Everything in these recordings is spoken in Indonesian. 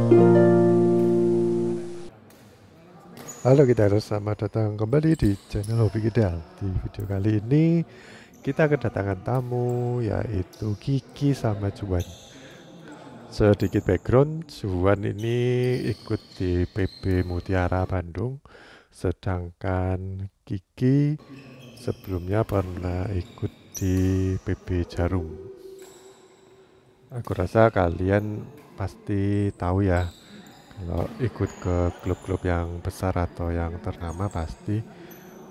Halo Gitarus, selamat datang kembali di channel Hobi Kidal. Di video kali ini kita kedatangan tamu yaitu Kiki sama Juan. Sedikit background, Juan ini ikut di PB Mutiara Bandung, sedangkan Kiki sebelumnya pernah ikut di PB Jarum. Aku rasa kalian pasti tahu ya, kalau ikut ke klub-klub yang besar atau yang ternama pasti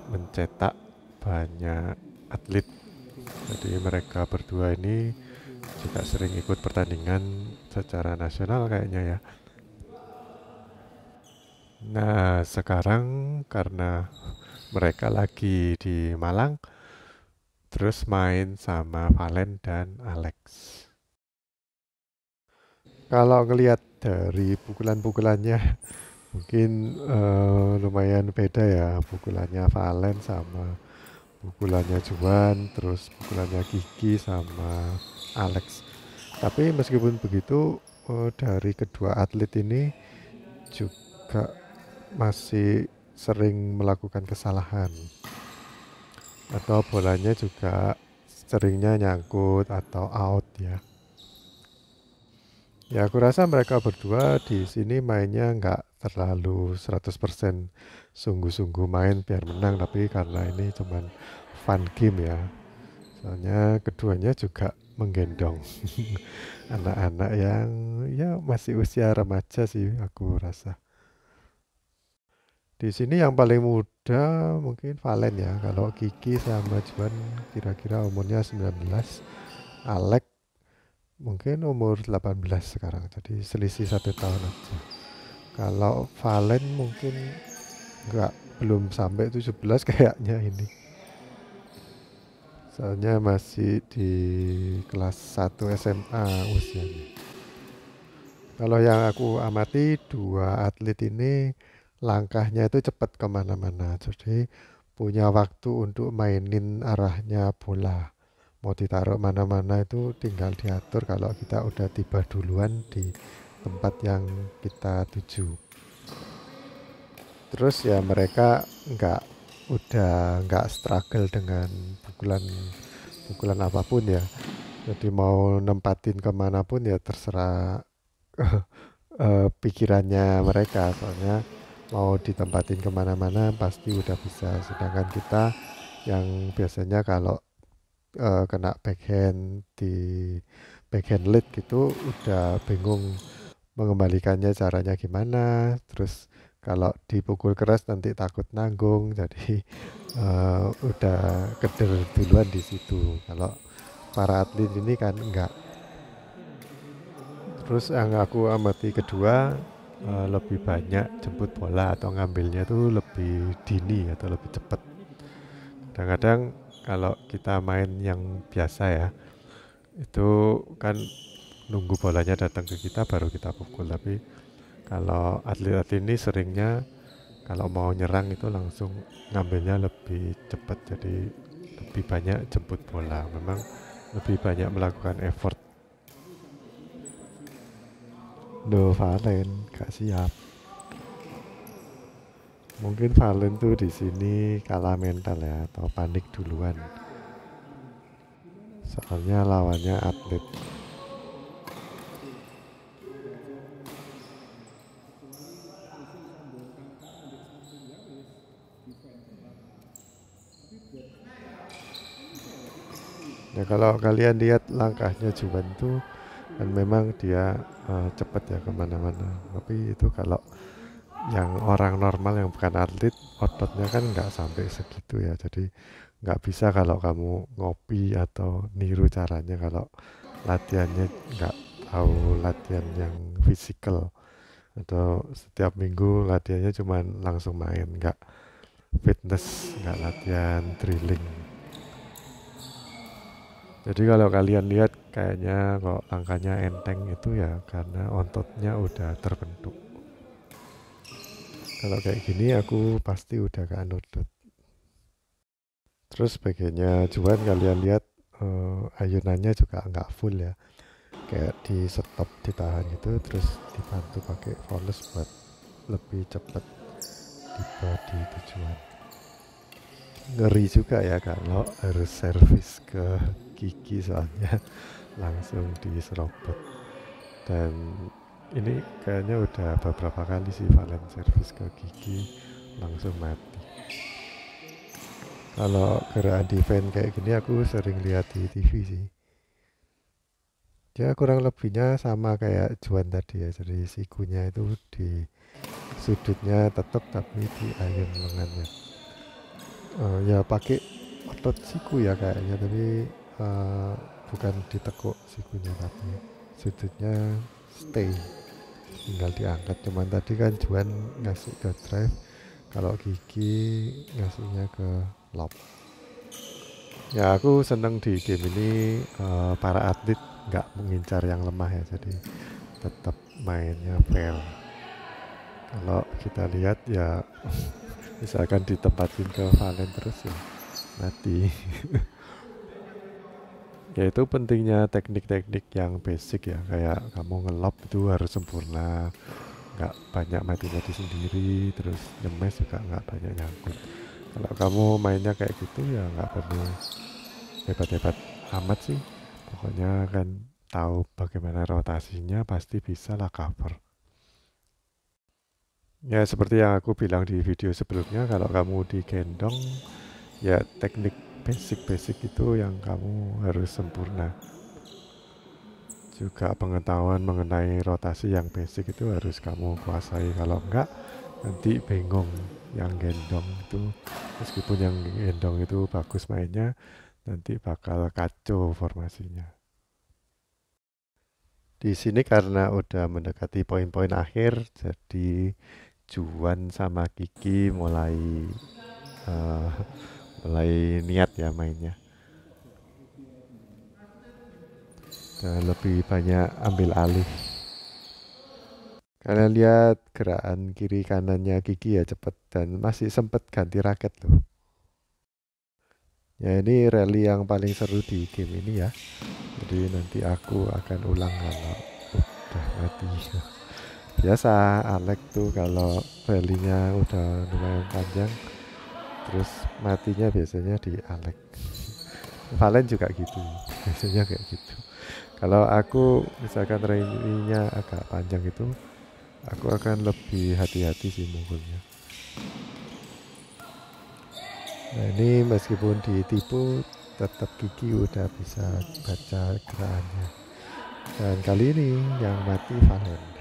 mencetak banyak atlet. Jadi mereka berdua ini juga sering ikut pertandingan secara nasional kayaknya ya. Nah sekarang karena mereka lagi di Malang, terus main sama Valen dan Alex. Kalau ngelihat dari pukulan-pukulannya mungkin lumayan beda ya, pukulannya Valen sama pukulannya Juan, terus pukulannya Kiki sama Alex. Tapi meskipun begitu, dari kedua atlet ini juga masih sering melakukan kesalahan, atau bolanya juga seringnya nyangkut atau out ya. Ya aku rasa mereka berdua di sini mainnya nggak terlalu 100% sungguh-sungguh main biar menang, tapi karena ini cuman fun game ya. Soalnya keduanya juga menggendong anak-anak yang ya masih usia remaja sih aku rasa. Di sini yang paling muda mungkin Valen ya. Kalau Kiki sama Juan kira-kira umurnya 19, Alex mungkin umur 18 sekarang. Jadi selisih 1 tahun aja. Kalau Valen mungkin nggak belum sampai 17 kayaknya ini. Soalnya masih di kelas 1 SMA usianya. Kalau yang aku amati dua atlet ini langkahnya itu cepat kemana-mana. Jadi punya waktu untuk mainin arahnya bola. Mau ditaruh mana-mana itu tinggal diatur kalau kita udah tiba duluan di tempat yang kita tuju. Terus ya mereka udah nggak struggle dengan pukulan apapun ya. Jadi mau nempatin kemanapun ya terserah pikirannya mereka. Soalnya mau ditempatin kemana-mana pasti udah bisa. Sedangkan kita yang biasanya kalau kena backhand di backhand lead gitu udah bingung mengembalikannya caranya gimana. Terus kalau dipukul keras nanti takut nanggung. Jadi udah keder duluan di situ. Kalau para atlet ini kan enggak. Terus yang aku amati kedua, lebih banyak jemput bola atau ngambilnya tuh lebih dini atau lebih cepat. Kadang-kadang kalau kita main yang biasa ya, itu kan nunggu bolanya datang ke kita baru kita pukul. Tapi kalau atlet-atlet ini seringnya kalau mau nyerang itu langsung ngambilnya lebih cepat. Jadi lebih banyak jemput bola. Memang lebih banyak melakukan effort. No, Valen gak siap. Mungkin Valen tuh di sini kalah mental ya atau panik duluan. Soalnya lawannya atlet. Ya kalau kalian lihat langkahnya Juwan tuh kan memang dia cepat ya kemana-mana. Tapi itu kalau yang orang normal yang bukan atlet ototnya kan nggak sampai segitu ya. Jadi nggak bisa kalau kamu ngopi atau niru caranya kalau latihannya nggak tahu latihan yang fisikal atau setiap minggu latihannya cuma langsung main, nggak fitness, nggak latihan drilling. Jadi kalau kalian lihat kayaknya kok langkahnya enteng itu ya karena ototnya udah terbentuk. Kalau kayak gini aku pasti udah gak nurut. Terus bagiannya Juan kalian lihat ayunannya juga nggak full ya. kayak di stop, ditahan gitu, terus dibantu pakai voles buat lebih cepat tiba di tujuan. Ngeri juga ya kalau harus servis ke gigi, soalnya langsung diserobot. Dan ini kayaknya udah beberapa kali sih Valen servis ke gigi langsung mati. Kalau gerakan defense kayak gini aku sering lihat di TV sih. Dia kurang lebihnya sama kayak Juan tadi ya, jadi sikunya itu di sudutnya tetap tapi di ayun lengannya. Ya pakai otot siku ya kayaknya, tapi bukan ditekuk sikunya, tapi sudutnya stay, tinggal diangkat. Cuman tadi kan Juan ngasih ke drive, kalau gigi ngasihnya ke lob. Ya aku seneng di game ini para atlet nggak mengincar yang lemah ya, jadi tetap mainnya fair. Kalau kita lihat ya misalkan ditempatin ke Valen terus ya mati. Ya itu pentingnya teknik-teknik yang basic ya, kayak kamu ngelob itu harus sempurna, nggak banyak mati-mati sendiri, terus nyemes juga nggak banyak nyangkut. Kalau kamu mainnya kayak gitu ya nggak perlu hebat-hebat amat sih, pokoknya kan tahu bagaimana rotasinya, pasti bisa lah cover. Ya seperti yang aku bilang di video sebelumnya, kalau kamu digendong ya teknik basic-basic itu yang kamu harus sempurna. Juga pengetahuan mengenai rotasi yang basic itu harus kamu kuasai, kalau enggak nanti bingung yang gendong itu. Meskipun yang gendong itu bagus mainnya, nanti bakal kacau formasinya. Di sini karena udah mendekati poin-poin akhir, jadi Juan sama Kiki uh, mulai niat ya mainnya. Dan lebih banyak ambil alih. Kalian lihat gerakan kiri kanannya Kiki ya, cepet dan masih sempet ganti raket loh. Ya ini rally yang paling seru di game ini ya. Jadi nanti aku akan ulang kalau udah mati. Biasa Alex tuh kalau rally-nya udah lumayan panjang, terus matinya biasanya di Alex. Valen juga gitu, biasanya kayak gitu. Kalau aku misalkan rally-nya agak panjang itu, aku akan lebih hati-hati sih mukulnya. Nah ini meskipun ditipu, tetap Kiki udah bisa baca gerakannya. Dan kali ini yang mati Valen.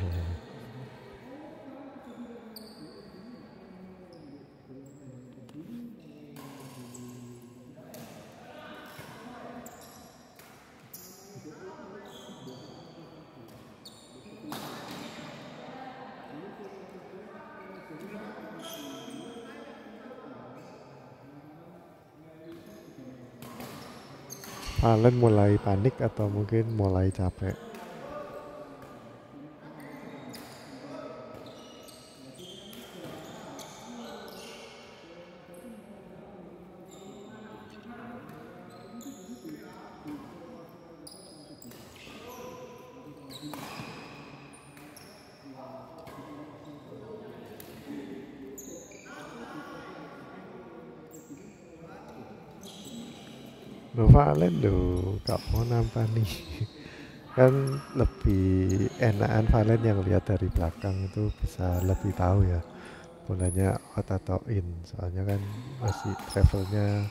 Valen mulai panik atau mungkin mulai capek. Valen loh, gak mau nampak nih. Kan lebih enakan Valen yang lihat dari belakang itu bisa lebih tahu ya bolanya out atau in, soalnya kan masih travelnya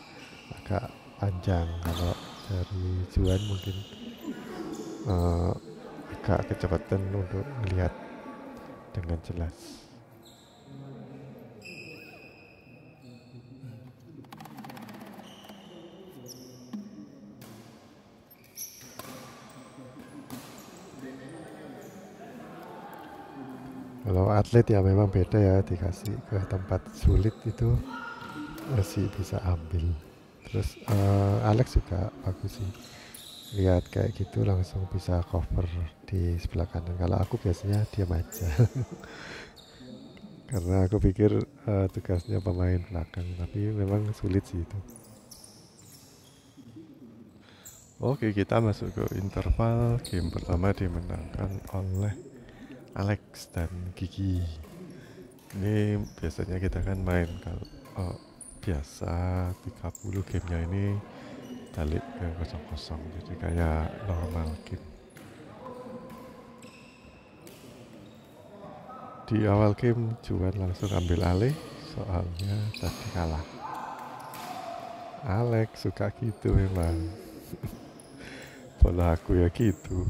agak panjang. Kalau dari Juan mungkin uh, agak kecepatan untuk melihat dengan jelas. Kalau atlet ya memang beda ya, dikasih ke tempat sulit itu masih bisa ambil. Terus Alex juga bagus sih, lihat kayak gitu langsung bisa cover di sebelah kanan. Kalau aku biasanya diam aja karena aku pikir tugasnya pemain belakang, tapi memang sulit sih itu. Oke, kita masuk ke interval. Game pertama dimenangkan oleh Alex dan Gigi. Ini biasanya kita kan main kalau biasa 30 gamenya ini balik ke kosong-kosong, jadi kayak normal game. Di awal game Juan langsung ambil alih, soalnya tadi kalah. Alex suka gitu memang. Pola aku ya gitu.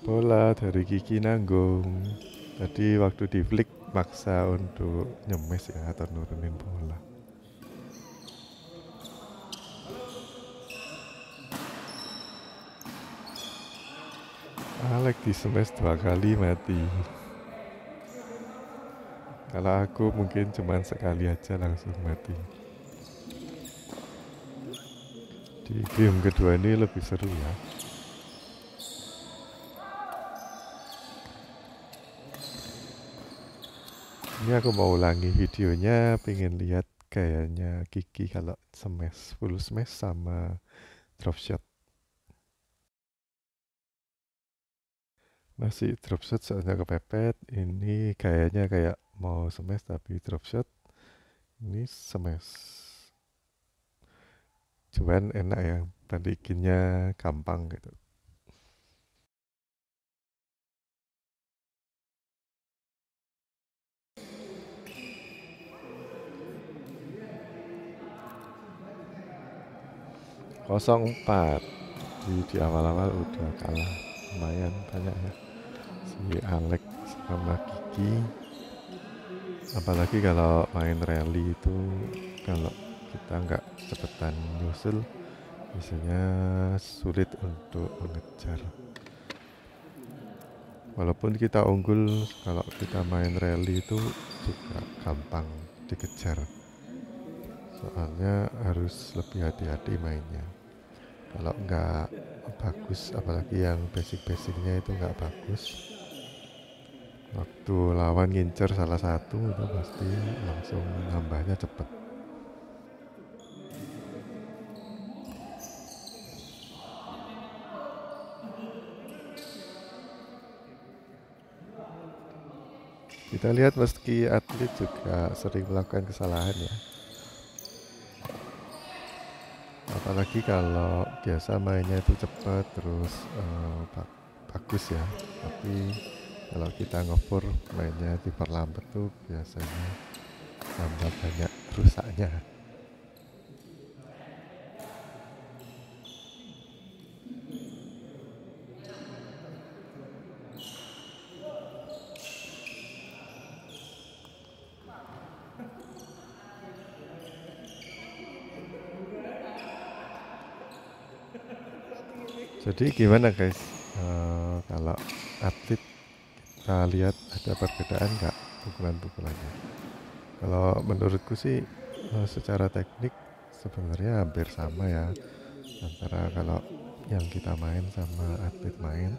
Bola dari Kiki nanggung. Tadi waktu di flick maksa untuk nyemes ya atau nurunin bola. Alex di smash 2 kali mati. Kalau aku mungkin cuma sekali aja langsung mati. Di game kedua ini lebih seru ya. Ini aku mau ulangi videonya, pengen lihat gayanya Kiki kalau smash, full smash sama drop shot. Masih drop shot soalnya kepepet. Ini gayanya kayak mau smash tapi drop shot. Ini smash. Cuman enak ya, bandikinnya gampang gitu. Kosong 4. Di awal-awal udah kalah lumayan banyak ya. Si Alex sama Kiki. Apalagi kalau main rally itu, kalau kita nggak cepetan nyusul, biasanya sulit untuk mengejar. Walaupun kita unggul, kalau kita main rally itu juga gampang dikejar. Soalnya harus lebih hati-hati mainnya. Kalau nggak bagus, apalagi yang basic-basicnya itu nggak bagus, waktu lawan ngincer salah satu itu pasti langsung nambahnya cepet. Kita lihat meski atlet juga sering melakukan kesalahan ya. Apalagi kalau biasa mainnya itu cepat terus bagus ya. Tapi kalau kita ngopur mainnya diperlambat tuh biasanya tambah banyak rusaknya. Jadi gimana guys, kalau atlet kita lihat ada perbedaan nggak pukulan-pukulannya? Kalau menurutku sih secara teknik sebenarnya hampir sama ya, antara kalau yang kita main sama atlet main.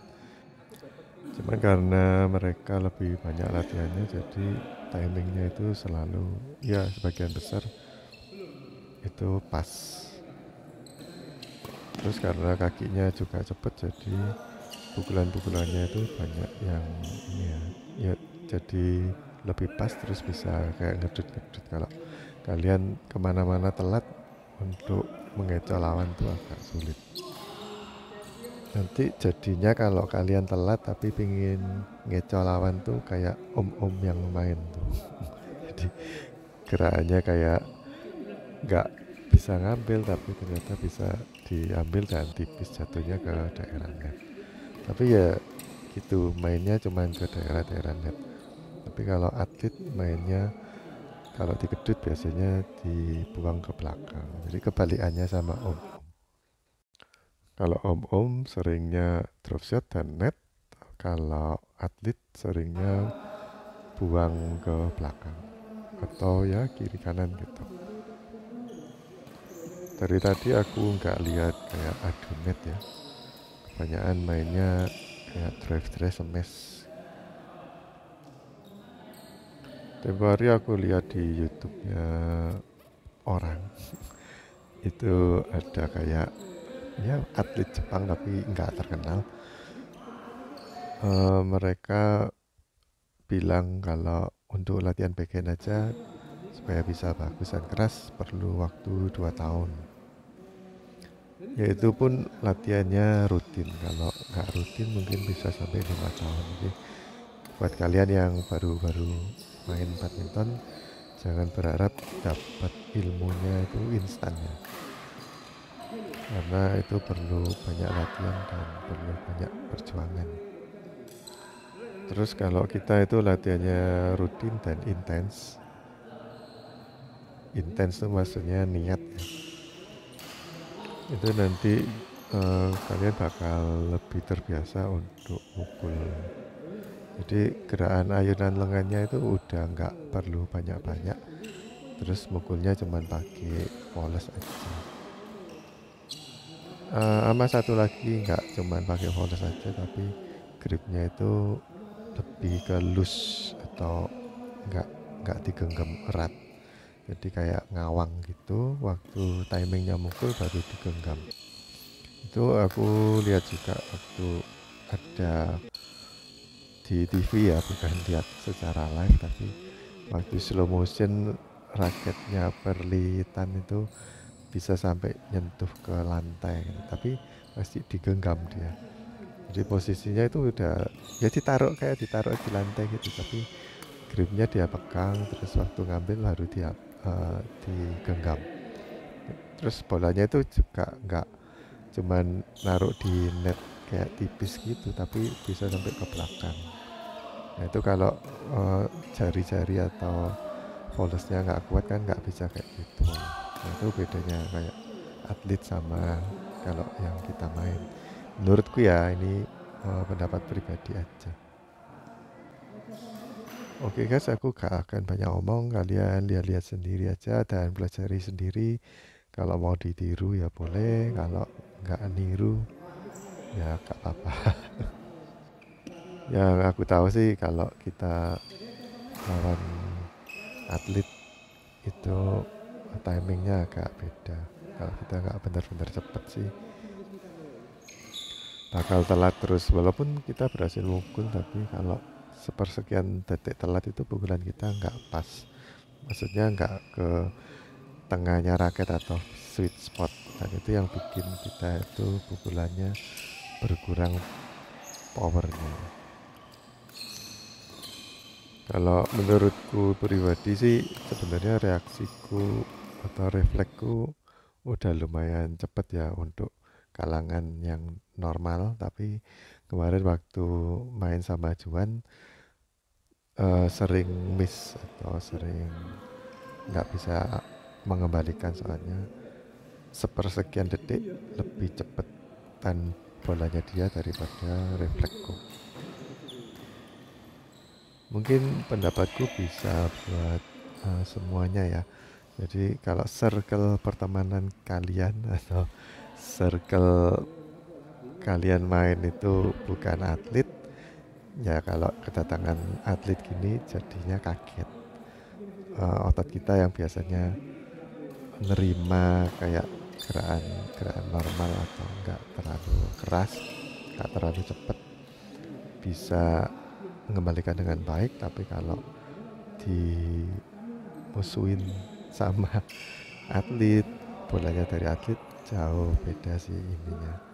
Cuman karena mereka lebih banyak latihannya, jadi timingnya itu selalu ya sebagian besar itu pas. Terus karena kakinya juga cepet, jadi pukulan-pukulannya itu banyak yang ini ya jadi lebih pas, terus bisa kayak ngedut-ngedut. Kalau kalian kemana-mana telat, untuk mengecoh lawan tuh agak sulit. Nanti jadinya kalau kalian telat tapi pingin ngecoh lawan tuh kayak om-om yang main tuh. Jadi gerakannya kayak nggak bisa ngambil, tapi ternyata bisa diambil dan tipis jatuhnya ke daerah net. Tapi ya gitu, mainnya cuman ke daerah-daerah net. Tapi kalau atlet mainnya kalau dikedut biasanya dibuang ke belakang. Jadi kebalikannya sama om. Kalau om-om seringnya drop shot dan net, kalau atlet seringnya buang ke belakang atau ya kiri kanan gitu. Dari tadi aku nggak lihat kayak adu net ya. Kebanyakan mainnya kayak drive smash. Tempo hari aku lihat di YouTube-nya orang itu ada kayak ya atlet Jepang tapi nggak terkenal. Mereka bilang kalau untuk latihan backend aja supaya bisa bagus dan keras perlu waktu 2 tahun. Yaitu pun latihannya rutin. Kalau nggak rutin mungkin bisa sampai 5 tahun. Jadi buat kalian yang baru-baru main badminton, jangan berharap dapat ilmunya itu instan ya. Karena itu perlu banyak latihan dan perlu banyak perjuangan. Terus kalau kita itu latihannya rutin dan intens, intens itu maksudnya niat ya. Itu nanti kalian bakal lebih terbiasa untuk mukul. Jadi gerakan ayunan lengannya itu udah nggak perlu banyak-banyak. Terus mukulnya cuman pakai poles aja. Sama satu lagi nggak cuman pakai poles aja, tapi gripnya itu lebih ke loose atau nggak digenggam erat. Jadi kayak ngawang gitu, waktu timingnya mukul baru digenggam. Itu aku lihat juga waktu ada di TV ya, bukan lihat secara live, tapi waktu slow motion raketnya perlitan itu bisa sampai nyentuh ke lantai gitu. Tapi pasti digenggam dia. Jadi posisinya itu udah ya ditaruh di lantai gitu, tapi gripnya dia pegang, terus waktu ngambil baru dia digenggam. Terus bolanya itu juga nggak cuman naruh di net kayak tipis gitu, tapi bisa sampai ke belakang. Nah itu kalau jari-jari atau volesnya nggak kuat kan nggak bisa kayak gitu. Nah itu bedanya kayak atlet sama kalau yang kita main. Menurutku ya ini pendapat pribadi aja. Oke guys, aku gak akan banyak ngomong, kalian lihat-lihat sendiri aja dan pelajari sendiri. Kalau mau ditiru ya boleh, kalau nggak niru ya gak apa-apa. Yang aku tahu sih kalau kita lawan atlet itu timingnya agak beda. Kalau kita nggak benar-benar cepet sih bakal telat terus. Walaupun kita berhasil mukul, tapi kalau sepersekian detik telat itu pukulan kita nggak pas. Maksudnya nggak ke tengahnya raket atau sweet spot. Dan itu yang bikin kita itu pukulannya berkurang powernya. Kalau menurutku pribadi sih sebenarnya reaksiku atau refleksku udah lumayan cepet ya untuk kalangan yang normal. Tapi kemarin waktu main sama Juan sering miss atau sering nggak bisa mengembalikan, soalnya sepersekian detik lebih cepet dan bolanya dia daripada refleksku. Mungkin pendapatku bisa buat semuanya ya. Jadi kalau circle pertemanan kalian atau circle kalian main itu bukan atlet, ya kalau kedatangan atlet gini jadinya kaget. Otot kita yang biasanya nerima kayak gerakan normal atau enggak terlalu keras, enggak terlalu cepat, bisa mengembalikan dengan baik. Tapi kalau dimusuhin sama atlet, bolanya dari atlet, jauh beda sih ininya.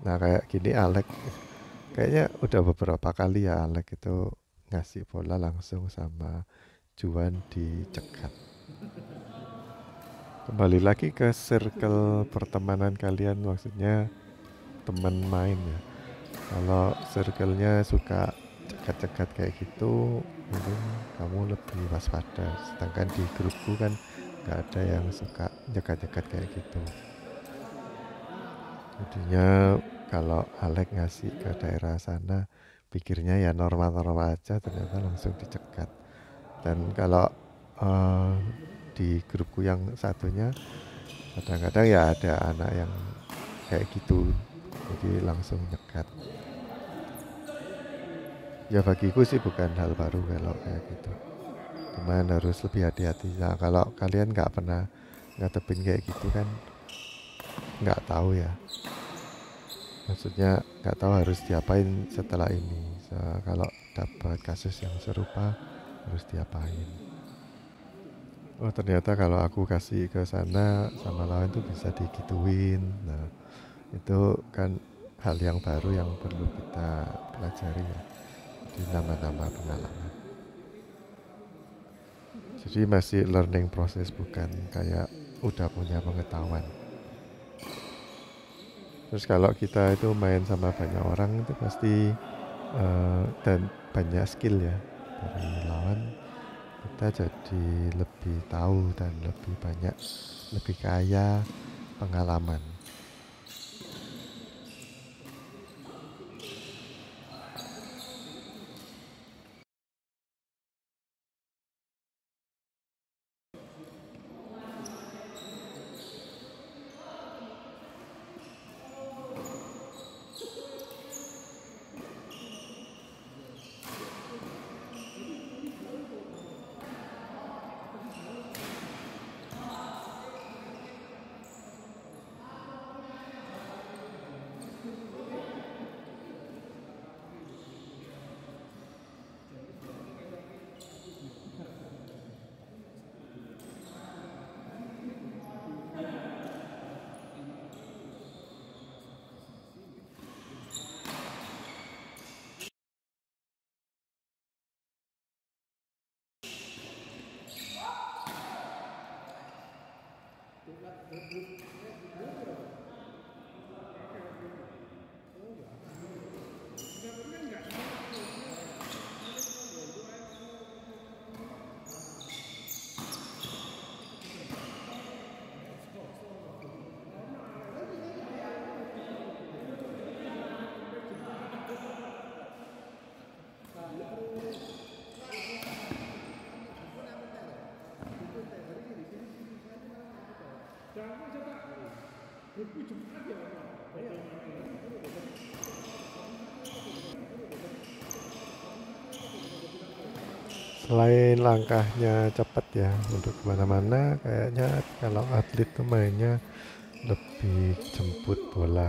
Nah kayak gini Alek, kayaknya udah beberapa kali ya Alek itu ngasih bola langsung sama Juan dicegat. Kembali lagi ke circle pertemanan kalian, maksudnya teman main ya. Kalau circle-nya suka cekat-cekat kayak gitu, mungkin kamu lebih waspada. Sedangkan di grupku kan nggak ada yang suka cekat-cekat kayak gitu. Jadinya kalau Alek ngasih ke daerah sana, pikirnya ya normal-normal aja, ternyata langsung dicekat. Dan kalau eh, di grupku yang satunya, kadang-kadang ya ada anak yang kayak gitu, jadi langsung nyekat. Ya bagiku sih bukan hal baru kalau kayak gitu. Cuman harus lebih hati-hati. Nah, kalau kalian nggak pernah ngadepin kayak gitu kan, nggak tahu ya. Maksudnya nggak tahu harus diapain setelah ini. Kalau dapat kasus yang serupa harus diapain. Oh ternyata kalau aku kasih ke sana sama lawan tuh bisa digituin. Nah itu kan hal yang baru yang perlu kita pelajari ya. Jadi nambah-nambah pengalaman. Jadi masih learning proses, bukan kayak udah punya pengetahuan. Terus kalau kita itu main sama banyak orang itu pasti dan banyak skill ya dari lawan, kita jadi lebih tahu dan lebih banyak, lebih kaya pengalaman. Selain langkahnya cepat ya untuk kemana-mana, kayaknya kalau atlet tuh mainnya lebih jemput bola.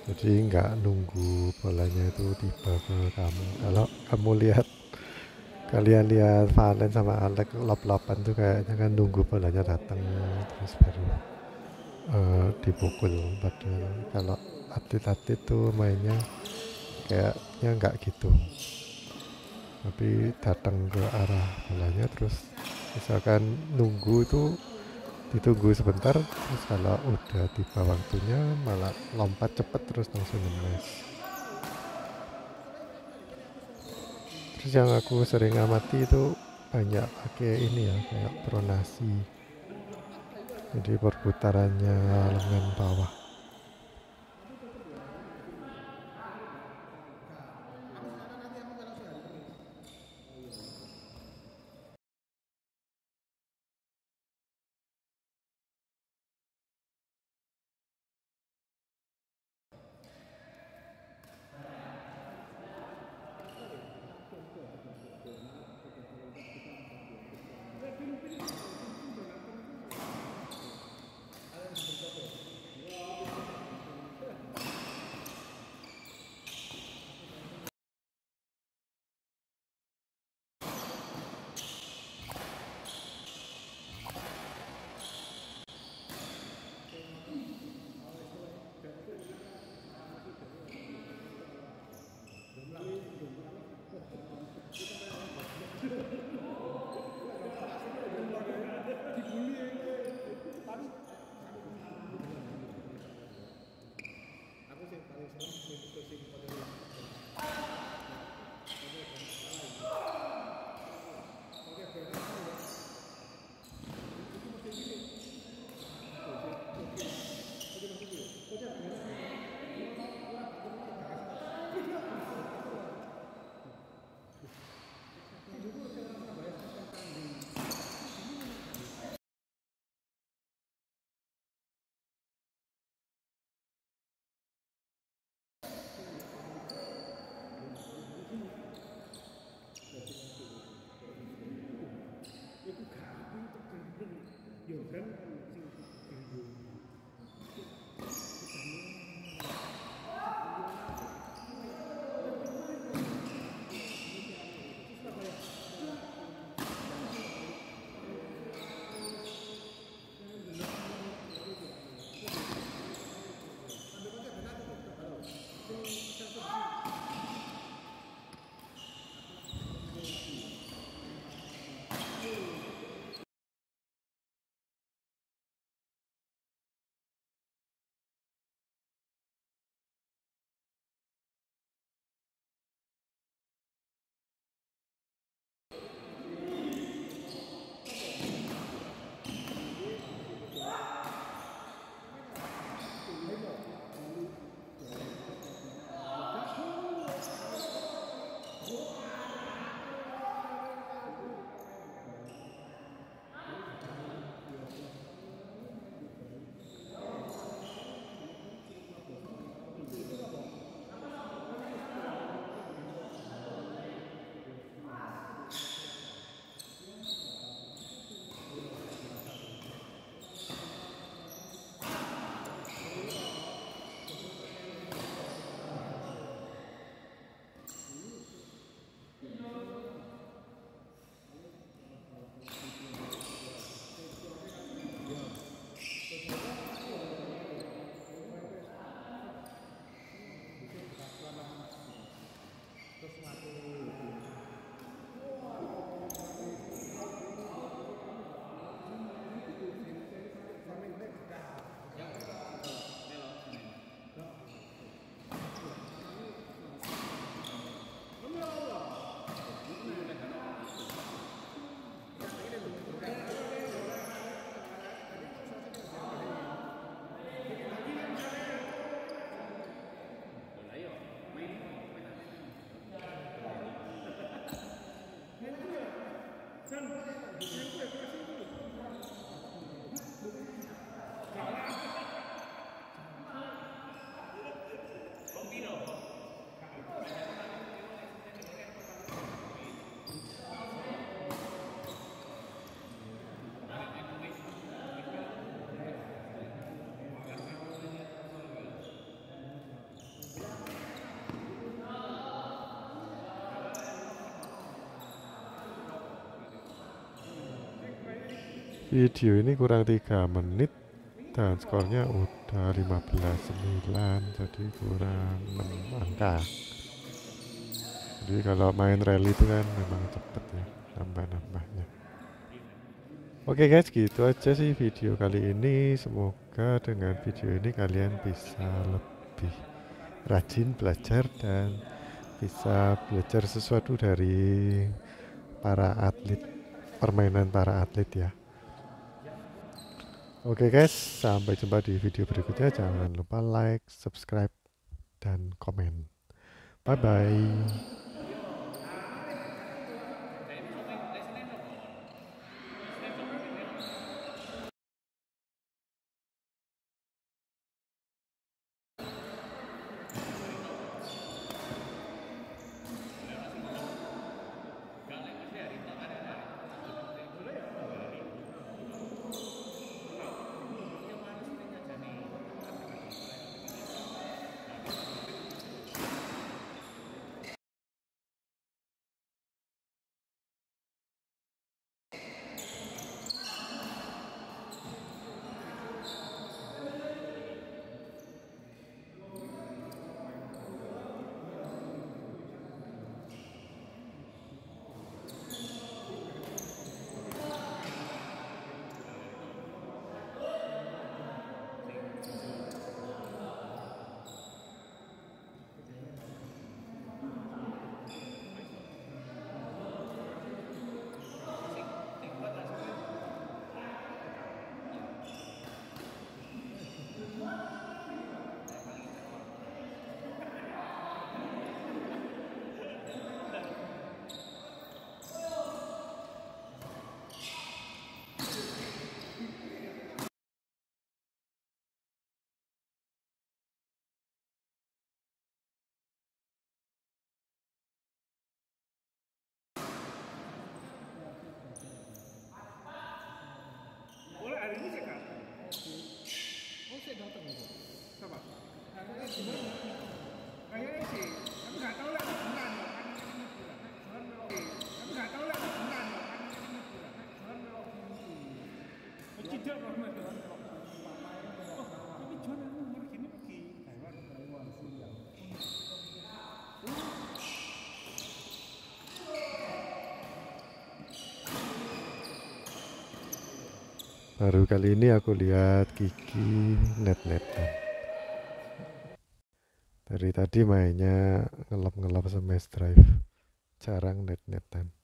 Jadi nggak nunggu bolanya itu tiba ke kamu. Kalau kamu lihat, kalian lihat Valen sama Alex lop-lopan tuh kayaknya kan nunggu bolanya datang terus baru dipukul. Padahal kalau atlet-atlet tuh mainnya kayaknya nggak gitu, tapi datang ke arah bolanya terus misalkan nunggu itu ditunggu sebentar, terus kalau udah tiba waktunya malah lompat cepet terus langsung ngemes. Terus yang aku sering amati itu banyak pakai ini ya, kayak pronasi, jadi perputarannya lengan bawah. Video ini kurang 3 menit dan skornya udah 15-9, jadi kurang 6 angka. Jadi kalau main rally itu kan memang cepet ya nambah-nambahnya. Oke guys, gitu aja sih video kali ini. Semoga dengan video ini kalian bisa lebih rajin belajar dan bisa belajar sesuatu dari para atlet, permainan para atlet ya. Oke guys, sampai jumpa di video berikutnya. Jangan lupa like, subscribe, dan komen. Bye bye. Baru kali ini aku lihat Kiki net-netan. Dari tadi mainnya ngelap-ngelap sama drive, jarang net-netan.